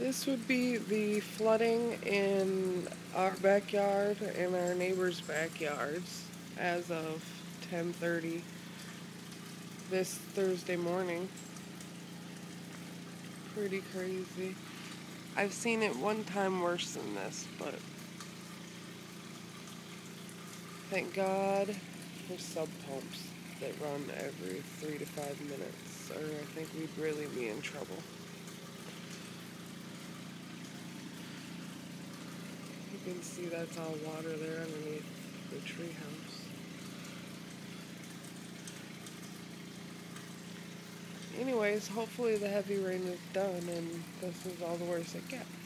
This would be the flooding in our backyard and our neighbors' backyards as of 10:30 this Thursday morning. Pretty crazy. I've seen it one time worse than this, but thank God for sub pumps that run every 3 to 5 minutes, or I think we'd really be in trouble. You can see that's all water there underneath the treehouse. Anyways, hopefully the heavy rain is done and this is all the worst it gets.